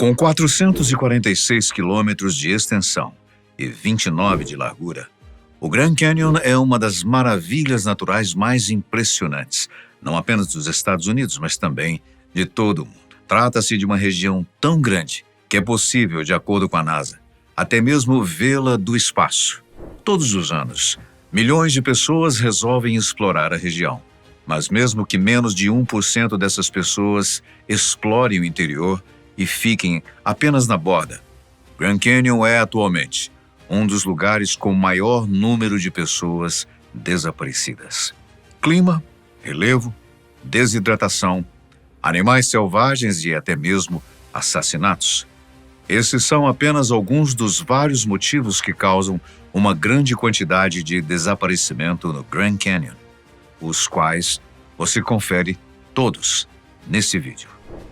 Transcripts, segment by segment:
Com 446 quilômetros de extensão e 29 de largura, o Grand Canyon é uma das maravilhas naturais mais impressionantes, não apenas dos Estados Unidos, mas também de todo o mundo. Trata-se de uma região tão grande que é possível, de acordo com a NASA, até mesmo vê-la do espaço. Todos os anos, milhões de pessoas resolvem explorar a região, mas mesmo que menos de 1% dessas pessoas explorem o interior e fiquem apenas na borda, Grand Canyon é atualmente um dos lugares com maior número de pessoas desaparecidas. Clima, relevo, desidratação, animais selvagens e até mesmo assassinatos. Esses são apenas alguns dos vários motivos que causam uma grande quantidade de desaparecimento no Grand Canyon, os quais você confere todos nesse vídeo.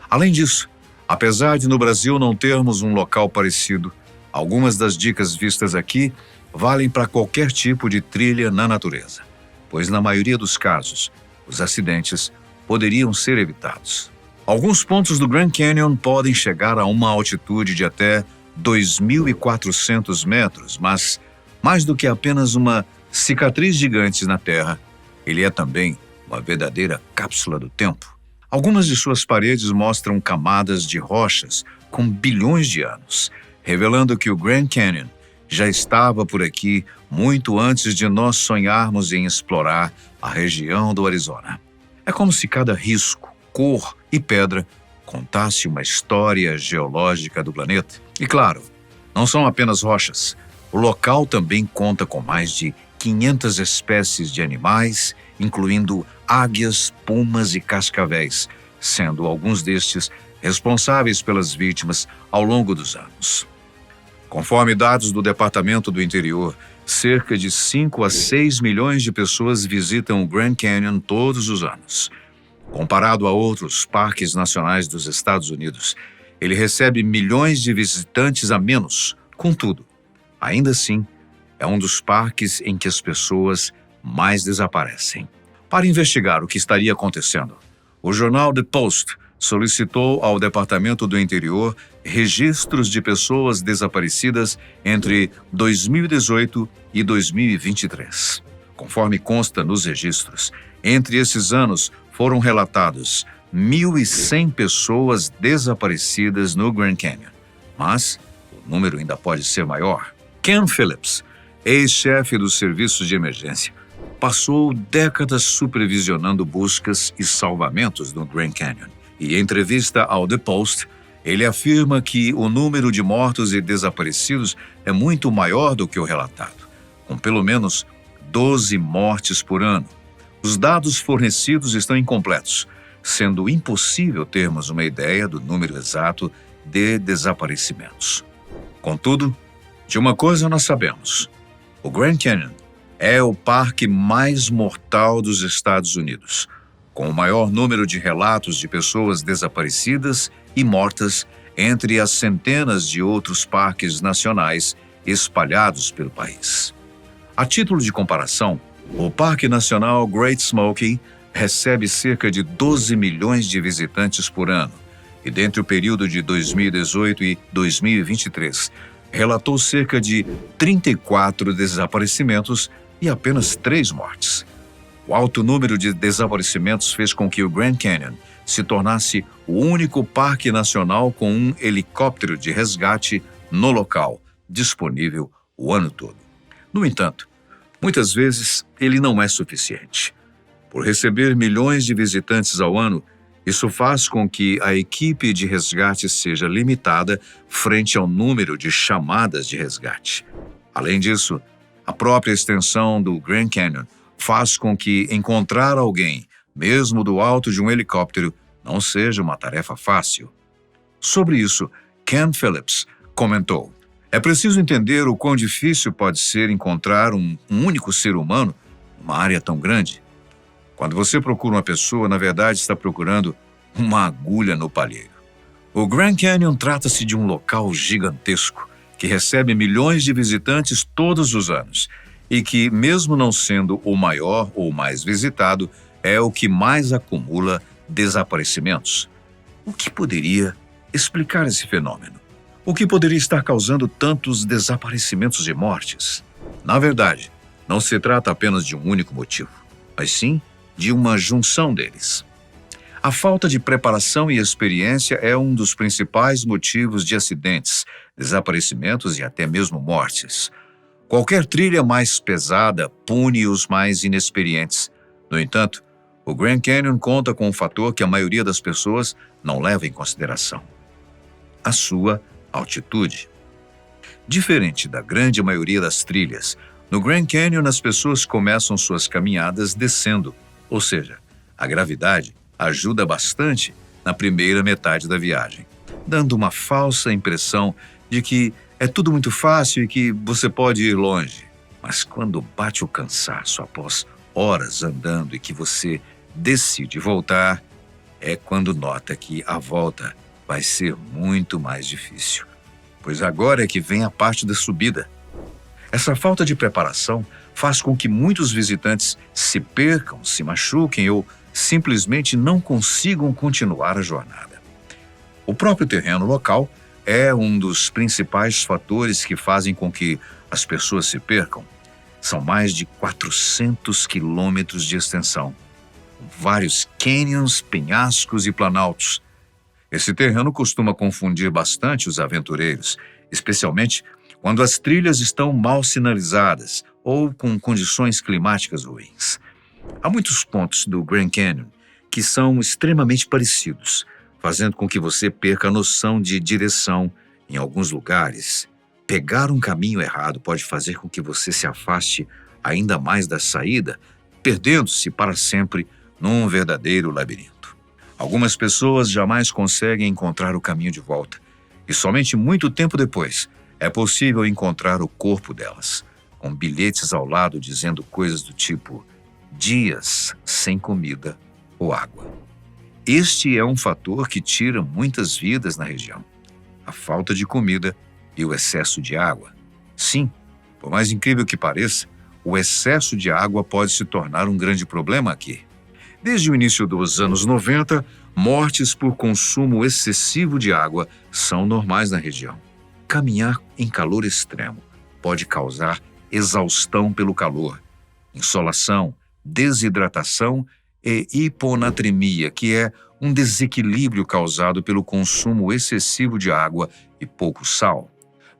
Além disso, apesar de no Brasil não termos um local parecido, algumas das dicas vistas aqui valem para qualquer tipo de trilha na natureza, pois na maioria dos casos, os acidentes poderiam ser evitados. Alguns pontos do Grand Canyon podem chegar a uma altitude de até 2.400 metros, mas mais do que apenas uma cicatriz gigante na Terra, ele é também uma verdadeira cápsula do tempo. Algumas de suas paredes mostram camadas de rochas com bilhões de anos, revelando que o Grand Canyon já estava por aqui muito antes de nós sonharmos em explorar a região do Arizona. É como se cada risco, cor e pedra contasse uma história geológica do planeta. E claro, não são apenas rochas. O local também conta com mais de 500 espécies de animais, incluindo águias, pumas e cascavéis, sendo alguns destes responsáveis pelas vítimas ao longo dos anos. Conforme dados do Departamento do Interior, cerca de 5 a 6 milhões de pessoas visitam o Grand Canyon todos os anos. Comparado a outros parques nacionais dos Estados Unidos, ele recebe milhões de visitantes a menos. Contudo, ainda assim, é um dos parques em que as pessoas mais desaparecem. Para investigar o que estaria acontecendo, o jornal The Post solicitou ao Departamento do Interior registros de pessoas desaparecidas entre 2018 e 2023. Conforme consta nos registros, entre esses anos foram relatados 1.100 pessoas desaparecidas no Grand Canyon, mas o número ainda pode ser maior. Ken Phillips, ex-chefe dos serviços de emergência, passou décadas supervisionando buscas e salvamentos no Grand Canyon. E em entrevista ao The Post, ele afirma que o número de mortos e desaparecidos é muito maior do que o relatado, com pelo menos 12 mortes por ano. Os dados fornecidos estão incompletos, sendo impossível termos uma ideia do número exato de desaparecimentos. Contudo, de uma coisa nós sabemos: o Grand Canyon é o parque mais mortal dos Estados Unidos, com o maior número de relatos de pessoas desaparecidas e mortas entre as centenas de outros parques nacionais espalhados pelo país. A título de comparação, o Parque Nacional Great Smoky recebe cerca de 12 milhões de visitantes por ano e, dentre o período de 2018 e 2023, relatou cerca de 34 desaparecimentos e apenas 3 mortes. O alto número de desaparecimentos fez com que o Grand Canyon se tornasse o único parque nacional com um helicóptero de resgate no local, disponível o ano todo. No entanto, muitas vezes ele não é suficiente. Por receber milhões de visitantes ao ano, isso faz com que a equipe de resgate seja limitada frente ao número de chamadas de resgate. Além disso, a própria extensão do Grand Canyon faz com que encontrar alguém, mesmo do alto de um helicóptero, não seja uma tarefa fácil. Sobre isso, Ken Phillips comentou: "É preciso entender o quão difícil pode ser encontrar um único ser humano numa área tão grande. Quando você procura uma pessoa, na verdade está procurando uma agulha no palheiro." O Grand Canyon trata-se de um local gigantesco que recebe milhões de visitantes todos os anos e que, mesmo não sendo o maior ou mais visitado, é o que mais acumula desaparecimentos. O que poderia explicar esse fenômeno. O que poderia estar causando tantos desaparecimentos e mortes? Na verdade, não se trata apenas de um único motivo, mas sim de uma junção deles. A falta de preparação e experiência é um dos principais motivos de acidentes, desaparecimentos e até mesmo mortes. Qualquer trilha mais pesada pune os mais inexperientes. No entanto, o Grand Canyon conta com um fator que a maioria das pessoas não leva em consideração: a sua altitude. Diferente da grande maioria das trilhas, no Grand Canyon as pessoas começam suas caminhadas descendo, ou seja, a gravidade ajuda bastante na primeira metade da viagem, dando uma falsa impressão de que é tudo muito fácil e que você pode ir longe. Mas quando bate o cansaço após horas andando e que você decide voltar, é quando nota que a volta vai ser muito mais difícil. Pois agora é que vem a parte da subida. Essa falta de preparação faz com que muitos visitantes se percam, se machuquem ou simplesmente não consigam continuar a jornada. O próprio terreno local é um dos principais fatores que fazem com que as pessoas se percam. São mais de 400 quilômetros de extensão, vários canyons, penhascos e planaltos. Esse terreno costuma confundir bastante os aventureiros, especialmente quando as trilhas estão mal sinalizadas ou com condições climáticas ruins. Há muitos pontos do Grand Canyon que são extremamente parecidos, fazendo com que você perca a noção de direção em alguns lugares. Pegar um caminho errado pode fazer com que você se afaste ainda mais da saída, perdendo-se para sempre num verdadeiro labirinto. Algumas pessoas jamais conseguem encontrar o caminho de volta, e somente muito tempo depois é possível encontrar o corpo delas, com bilhetes ao lado dizendo coisas do tipo: dias sem comida ou água. Este é um fator que tira muitas vidas na região: a falta de comida e o excesso de água. Sim, por mais incrível que pareça, o excesso de água pode se tornar um grande problema aqui. Desde o início dos anos 90, mortes por consumo excessivo de água são normais na região. Caminhar em calor extremo pode causar exaustão pelo calor, insolação, desidratação e hiponatremia, que é um desequilíbrio causado pelo consumo excessivo de água e pouco sal.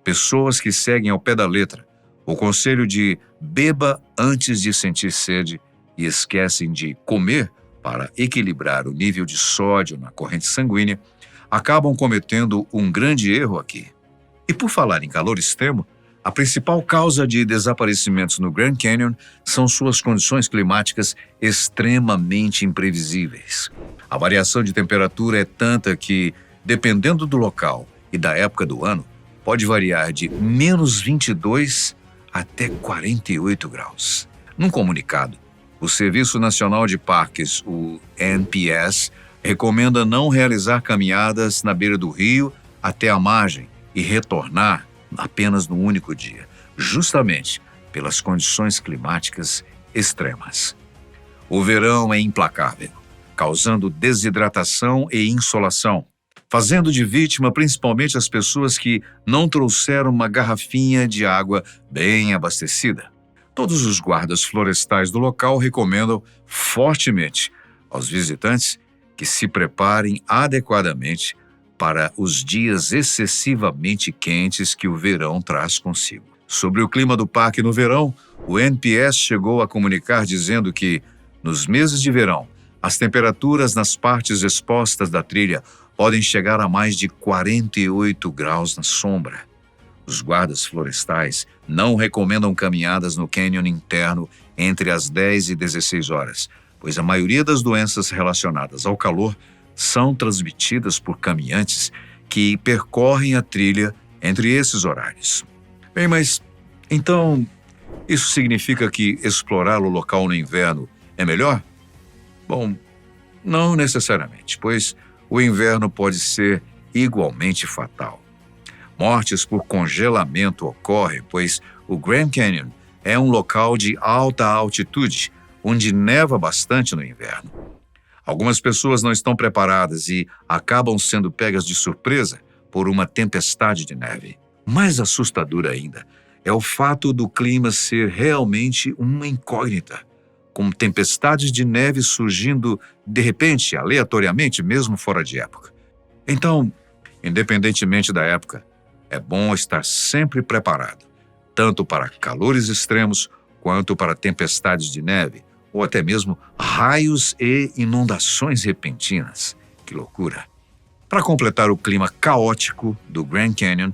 Pessoas que seguem ao pé da letra o conselho de beba antes de sentir sede e esquecem de comer para equilibrar o nível de sódio na corrente sanguínea, acabam cometendo um grande erro aqui. E por falar em calor extremo, a principal causa de desaparecimentos no Grand Canyon são suas condições climáticas extremamente imprevisíveis. A variação de temperatura é tanta que, dependendo do local e da época do ano, pode variar de menos 22 até 48 graus. Num comunicado, o Serviço Nacional de Parques, o NPS, recomenda não realizar caminhadas na beira do rio até a margem e retornar apenas no único dia, justamente pelas condições climáticas extremas. O verão é implacável, causando desidratação e insolação, fazendo de vítima principalmente as pessoas que não trouxeram uma garrafinha de água bem abastecida. Todos os guardas florestais do local recomendam fortemente aos visitantes que se preparem adequadamente para os dias excessivamente quentes que o verão traz consigo. Sobre o clima do parque no verão, o NPS chegou a comunicar dizendo que, nos meses de verão, as temperaturas nas partes expostas da trilha podem chegar a mais de 48 graus na sombra. Os guardas florestais não recomendam caminhadas no cânion interno entre as 10 e 16 horas, pois a maioria das doenças relacionadas ao calor são transmitidas por caminhantes que percorrem a trilha entre esses horários. Bem, mas então isso significa que explorar o local no inverno é melhor? Bom, não necessariamente, pois o inverno pode ser igualmente fatal. Mortes por congelamento ocorrem, pois o Grand Canyon é um local de alta altitude, onde neva bastante no inverno. Algumas pessoas não estão preparadas e acabam sendo pegas de surpresa por uma tempestade de neve. Mais assustador ainda é o fato do clima ser realmente uma incógnita, com tempestades de neve surgindo de repente, aleatoriamente, mesmo fora de época. Então, independentemente da época, é bom estar sempre preparado, tanto para calores extremos quanto para tempestades de neve, ou até mesmo raios e inundações repentinas. Que loucura! Para completar o clima caótico do Grand Canyon,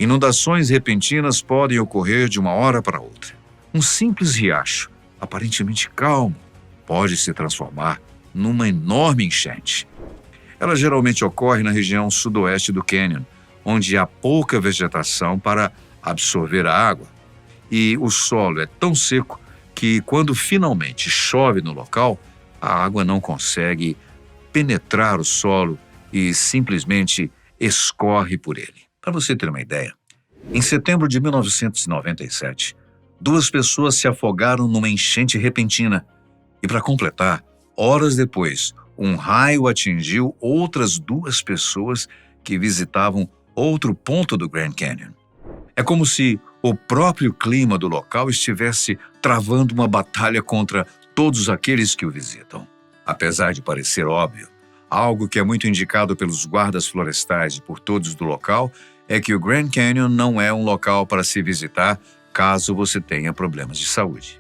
inundações repentinas podem ocorrer de uma hora para outra. Um simples riacho, aparentemente calmo, pode se transformar numa enorme enchente. Ela geralmente ocorre na região sudoeste do Canyon, onde há pouca vegetação para absorver a água, e o solo é tão seco que, quando finalmente chove no local, a água não consegue penetrar o solo e simplesmente escorre por ele. Para você ter uma ideia, em setembro de 1997, 2 pessoas se afogaram numa enchente repentina e, para completar, horas depois, um raio atingiu outras 2 pessoas que visitavam outro ponto do Grand Canyon. É como se o próprio clima do local estivesse travando uma batalha contra todos aqueles que o visitam. Apesar de parecer óbvio, algo que é muito indicado pelos guardas florestais e por todos do local é que o Grand Canyon não é um local para se visitar caso você tenha problemas de saúde.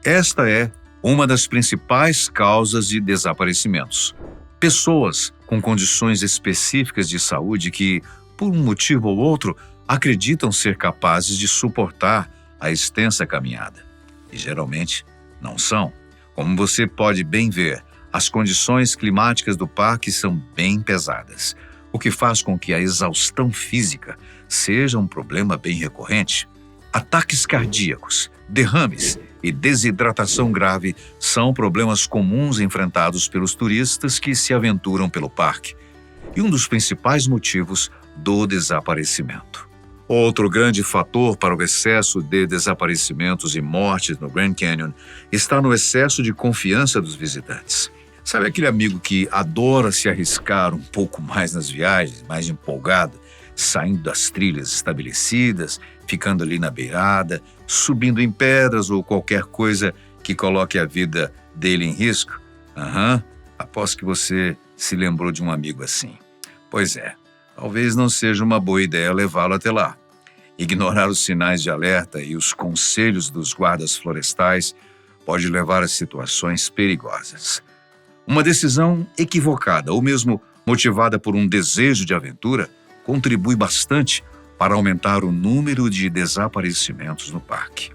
Esta é uma das principais causas de desaparecimentos. Pessoas com condições específicas de saúde que, por um motivo ou outro, acreditam ser capazes de suportar a extensa caminhada. E geralmente não são. Como você pode bem ver, as condições climáticas do parque são bem pesadas, o que faz com que a exaustão física seja um problema bem recorrente. Ataques cardíacos, derrames e desidratação grave são problemas comuns enfrentados pelos turistas que se aventuram pelo parque, e um dos principais motivos do desaparecimento. Outro grande fator para o excesso de desaparecimentos e mortes no Grand Canyon está no excesso de confiança dos visitantes. Sabe aquele amigo que adora se arriscar um pouco mais nas viagens, mais empolgado, saindo das trilhas estabelecidas, ficando ali na beirada, subindo em pedras ou qualquer coisa que coloque a vida dele em risco? Aposto que você se lembrou de um amigo assim. Pois é. Talvez não seja uma boa ideia levá-lo até lá. Ignorar os sinais de alerta e os conselhos dos guardas florestais pode levar a situações perigosas. Uma decisão equivocada ou mesmo motivada por um desejo de aventura contribui bastante para aumentar o número de desaparecimentos no parque.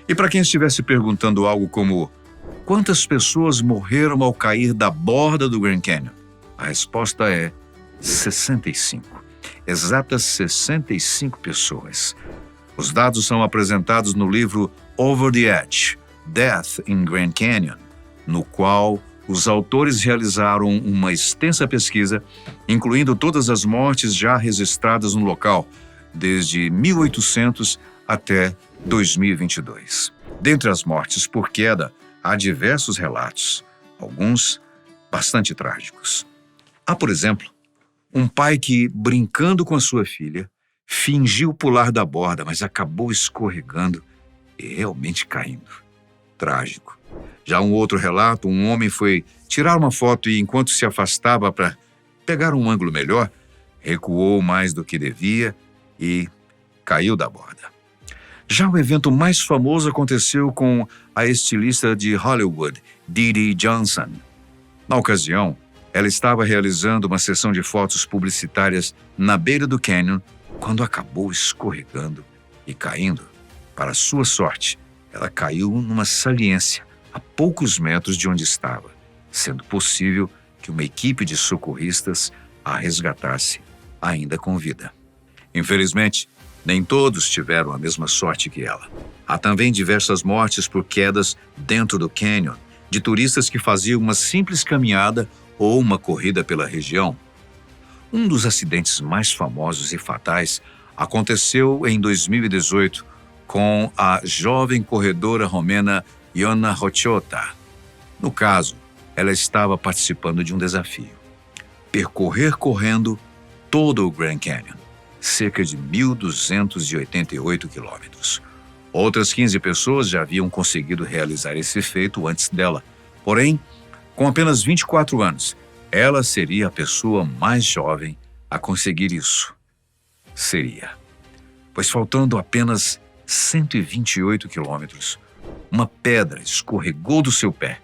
E para quem estivesse perguntando algo como: quantas pessoas morreram ao cair da borda do Grand Canyon? A resposta é 65. Exatas 65 pessoas. Os dados são apresentados no livro Over the Edge, Death in Grand Canyon, no qual os autores realizaram uma extensa pesquisa, incluindo todas as mortes já registradas no local, desde 1800 até 2022. Dentre as mortes por queda, há diversos relatos, alguns bastante trágicos. Há, por exemplo, um pai que, brincando com a sua filha, fingiu pular da borda, mas acabou escorregando e realmente caindo. Trágico. Já um outro relato, um homem foi tirar uma foto e, enquanto se afastava para pegar um ângulo melhor, recuou mais do que devia e caiu da borda. Já o evento mais famoso aconteceu com a estilista de Hollywood, Didi Johnson. Na ocasião, ela estava realizando uma sessão de fotos publicitárias na beira do canyon quando acabou escorregando e caindo. Para sua sorte, ela caiu numa saliência a poucos metros de onde estava, sendo possível que uma equipe de socorristas a resgatasse ainda com vida. Infelizmente, nem todos tiveram a mesma sorte que ela. Há também diversas mortes por quedas dentro do canyon, de turistas que faziam uma simples caminhada ou uma corrida pela região. Um dos acidentes mais famosos e fatais aconteceu em 2018 com a jovem corredora romena Iona Rochota. No caso, ela estava participando de um desafio: percorrer correndo todo o Grand Canyon, cerca de 1.288 quilômetros. Outras 15 pessoas já haviam conseguido realizar esse feito antes dela. Porém, com apenas 24 anos, ela seria a pessoa mais jovem a conseguir isso. Pois faltando apenas 128 quilômetros, uma pedra escorregou do seu pé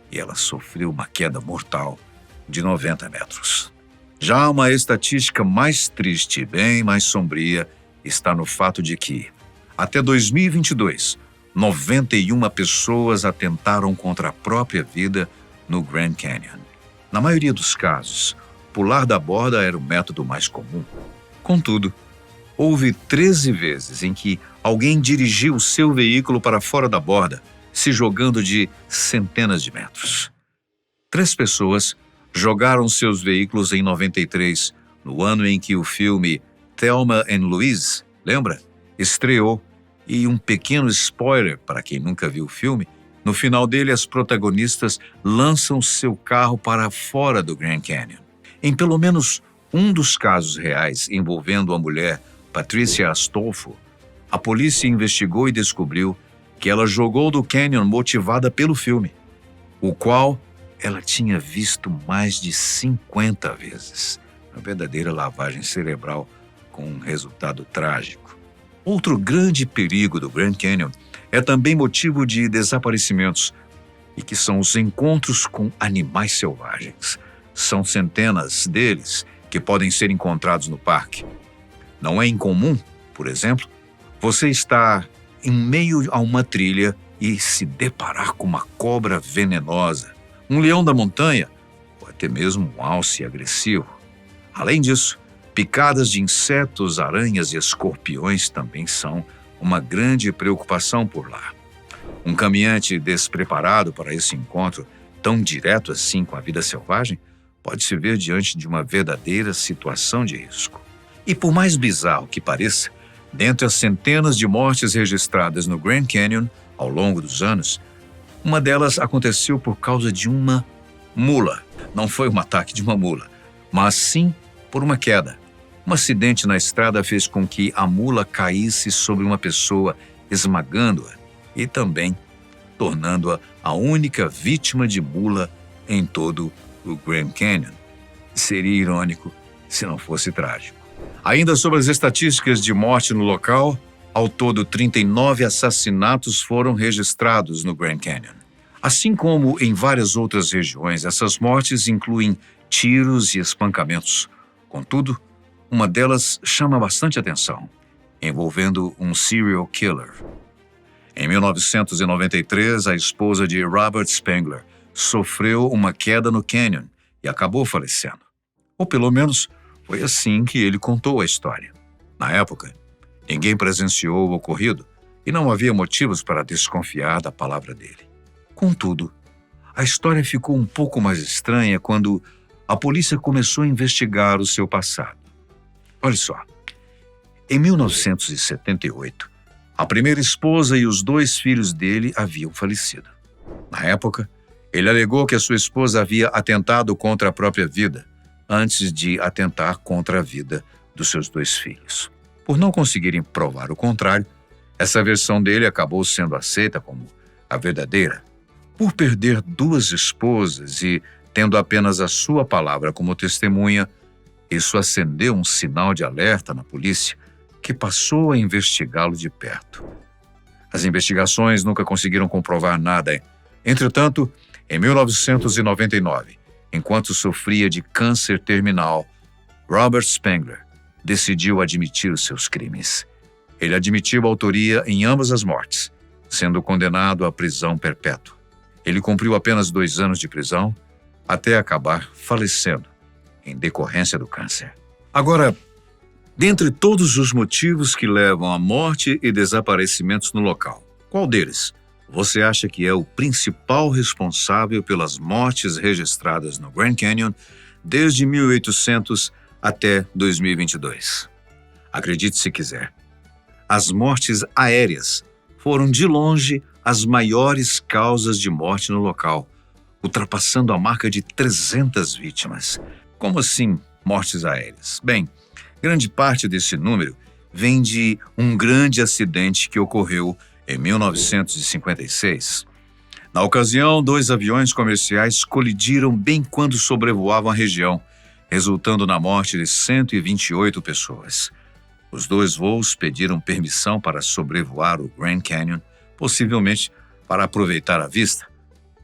e ela sofreu uma queda mortal de 90 metros. Já uma estatística mais triste e bem mais sombria está no fato de que, até 2022, 91 pessoas atentaram contra a própria vida no Grand Canyon. Na maioria dos casos, pular da borda era o método mais comum. Contudo, houve 13 vezes em que alguém dirigiu seu veículo para fora da borda, se jogando de centenas de metros. 3 pessoas jogaram seus veículos em 93, no ano em que o filme Thelma and Louise, lembra? Estreou. E um pequeno spoiler para quem nunca viu o filme: no final dele, as protagonistas lançam seu carro para fora do Grand Canyon. Em pelo menos um dos casos reais envolvendo a mulher Patricia Astolfo, a polícia investigou e descobriu que ela jogou do canyon motivada pelo filme, o qual ela tinha visto mais de 50 vezes. Uma verdadeira lavagem cerebral com um resultado trágico. Outro grande perigo do Grand Canyon é também motivo de desaparecimentos, e que são os encontros com animais selvagens. São centenas deles que podem ser encontrados no parque. Não é incomum, por exemplo, você estar em meio a uma trilha e se deparar com uma cobra venenosa, um leão da montanha ou até mesmo um alce agressivo. Além disso, picadas de insetos, aranhas e escorpiões também são uma grande preocupação por lá. Um caminhante despreparado para esse encontro, tão direto assim com a vida selvagem, pode se ver diante de uma verdadeira situação de risco. E por mais bizarro que pareça, dentre as centenas de mortes registradas no Grand Canyon ao longo dos anos, uma delas aconteceu por causa de uma mula. Não foi um ataque de uma mula, mas sim por uma queda. Um acidente na estrada fez com que a mula caísse sobre uma pessoa, esmagando-a e também tornando-a a única vítima de mula em todo o Grand Canyon. Seria irônico se não fosse trágico. Ainda sobre as estatísticas de morte no local, ao todo 39 assassinatos foram registrados no Grand Canyon. Assim como em várias outras regiões, essas mortes incluem tiros e espancamentos. Contudo, uma delas chama bastante atenção, envolvendo um serial killer. Em 1993, a esposa de Robert Spengler sofreu uma queda no canyon e acabou falecendo. Ou pelo menos, foi assim que ele contou a história. Na época, ninguém presenciou o ocorrido e não havia motivos para desconfiar da palavra dele. Contudo, a história ficou um pouco mais estranha quando a polícia começou a investigar o seu passado. Olha só, em 1978, a primeira esposa e os 2 filhos dele haviam falecido. Na época, ele alegou que a sua esposa havia atentado contra a própria vida antes de atentar contra a vida dos seus 2 filhos. Por não conseguirem provar o contrário, essa versão dele acabou sendo aceita como a verdadeira. Por perder 2 esposas e tendo apenas a sua palavra como testemunha, isso acendeu um sinal de alerta na polícia, que passou a investigá-lo de perto. As investigações nunca conseguiram comprovar nada. Entretanto, em 1999, enquanto sofria de câncer terminal, Robert Spengler decidiu admitir os seus crimes. Ele admitiu a autoria em ambas as mortes, sendo condenado à prisão perpétua. Ele cumpriu apenas 2 anos de prisão, até acabar falecendo em decorrência do câncer. Agora, dentre todos os motivos que levam à morte e desaparecimentos no local, qual deles você acha que é o principal responsável pelas mortes registradas no Grand Canyon desde 1800 até 2022? Acredite se quiser, as mortes aéreas foram de longe as maiores causas de morte no local, ultrapassando a marca de 300 vítimas. Como assim mortes aéreas? Bem, grande parte desse número vem de um grande acidente que ocorreu em 1956. Na ocasião, 2 aviões comerciais colidiram bem quando sobrevoavam a região, resultando na morte de 128 pessoas. Os 2 voos pediram permissão para sobrevoar o Grand Canyon, possivelmente para aproveitar a vista,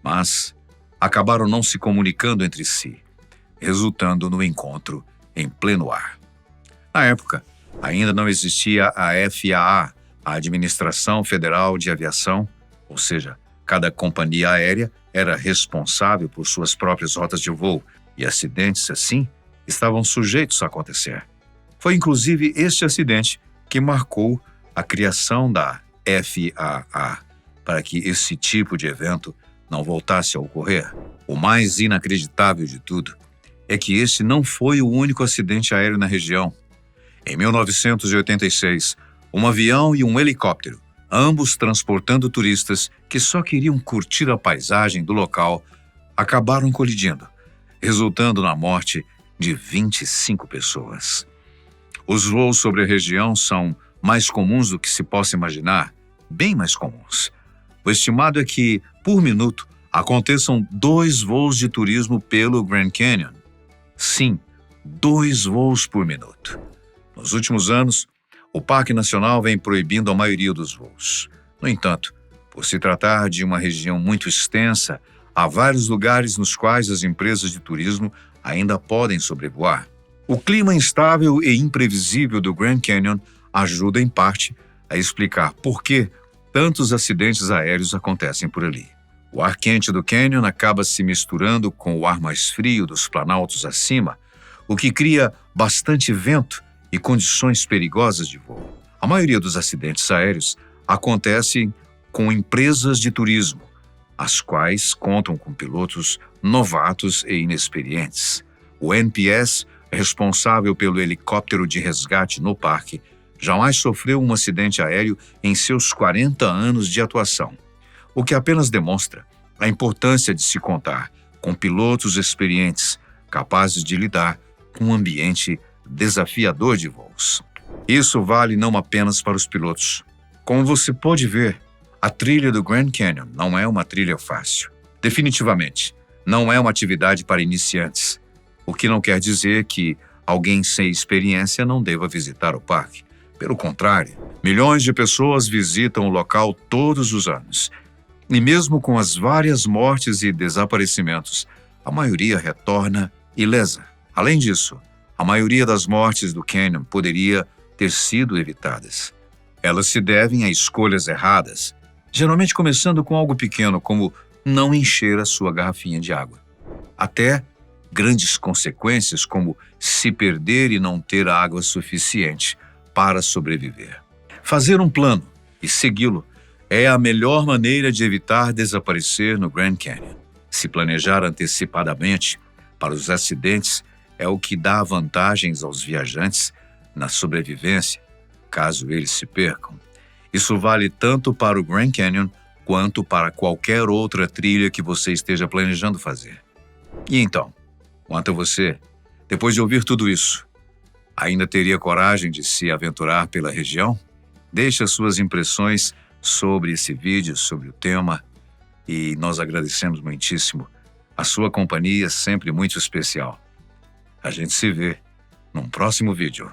mas acabaram não se comunicando entre si, resultando no encontro em pleno ar. Na época, ainda não existia a FAA, a Administração Federal de Aviação, ou seja, cada companhia aérea era responsável por suas próprias rotas de voo e acidentes assim estavam sujeitos a acontecer. Foi inclusive este acidente que marcou a criação da FAA, para que esse tipo de evento não voltasse a ocorrer. O mais inacreditável de tudo é que esse não foi o único acidente aéreo na região. Em 1986, um avião e um helicóptero, ambos transportando turistas que só queriam curtir a paisagem do local, acabaram colidindo, resultando na morte de 25 pessoas. Os voos sobre a região são mais comuns do que se possa imaginar, bem mais comuns. O estimado é que, por minuto, aconteçam 2 voos de turismo pelo Grand Canyon. Sim, 2 voos por minuto. Nos últimos anos, o Parque Nacional vem proibindo a maioria dos voos. No entanto, por se tratar de uma região muito extensa, há vários lugares nos quais as empresas de turismo ainda podem sobrevoar. O clima instável e imprevisível do Grand Canyon ajuda, em parte, a explicar por que tantos acidentes aéreos acontecem por ali. O ar quente do canyon acaba se misturando com o ar mais frio dos planaltos acima, o que cria bastante vento e condições perigosas de voo. A maioria dos acidentes aéreos acontecem com empresas de turismo, as quais contam com pilotos novatos e inexperientes. O NPS, responsável pelo helicóptero de resgate no parque, jamais sofreu um acidente aéreo em seus 40 anos de atuação, o que apenas demonstra a importância de se contar com pilotos experientes, capazes de lidar com um ambiente desafiador de voos. Isso vale não apenas para os pilotos. Como você pode ver, a trilha do Grand Canyon não é uma trilha fácil. Definitivamente, não é uma atividade para iniciantes, o que não quer dizer que alguém sem experiência não deva visitar o parque. Pelo contrário, milhões de pessoas visitam o local todos os anos. E mesmo com as várias mortes e desaparecimentos, a maioria retorna ilesa. Além disso, a maioria das mortes do Canyon poderia ter sido evitadas. Elas se devem a escolhas erradas, geralmente começando com algo pequeno, como não encher a sua garrafinha de água, até grandes consequências como se perder e não ter água suficiente para sobreviver. Fazer um plano e segui-lo é a melhor maneira de evitar desaparecer no Grand Canyon. Se planejar antecipadamente para os acidentes é o que dá vantagens aos viajantes na sobrevivência, caso eles se percam. Isso vale tanto para o Grand Canyon quanto para qualquer outra trilha que você esteja planejando fazer. E então, quanto a você, depois de ouvir tudo isso, ainda teria coragem de se aventurar pela região? Deixe as suas impressões sobre esse vídeo, sobre o tema, e nós agradecemos muitíssimo. A sua companhia é sempre muito especial. A gente se vê num próximo vídeo.